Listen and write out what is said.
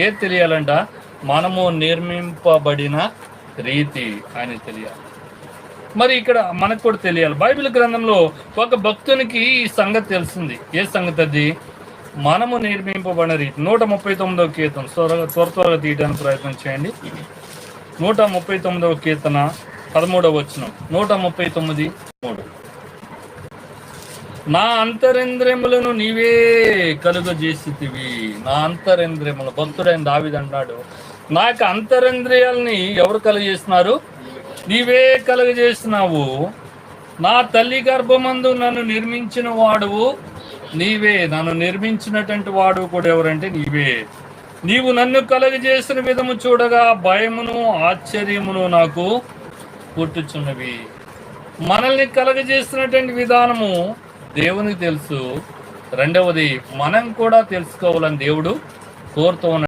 ఏది తెలియాలంట? మనము నిర్మింపబడిన రీతి ఆయన తెలియాలి. మరి ఇక్కడ మనకు కూడా తెలియాలి. బైబిల్ గ్రంథంలో ఒక భక్తునికి ఈ సంగతి తెలిసింది. ఏ సంగతి అది? మనము నిర్మింపబడిన రీతి. 139వ కీర్తన త్వరగా తీయడానికి ప్రయత్నం చేయండి. 139వ కీర్తన 13వ వచనం. 139:3. నా అంతరింద్రియములను నీవే కలుగజేసితివి. నా అంతరింద్రియములు. భక్తుడైన దావీదు అన్నాడు, నా యొక్క అంతరింద్రియాలని ఎవరు కలుగజేస్తున్నారు? నీవే కలుగజేస్తున్నావు. నా తల్లి గర్భమందు నన్ను నిర్మించిన వాడువు నీవే. నన్ను నిర్మించినటువంటి వాడు కూడా ఎవరంటే నీవే. నీవు నన్ను కలుగజేసిన విధము చూడగా భయమును ఆశ్చర్యమును నాకు పుట్టుచున్నవి. మనల్ని కలుగజేస్తున్నటువంటి విధానము దేవునికి తెలుసు. రెండవది మనం కూడా తెలుసుకోవాలని దేవుడు కోరుతూ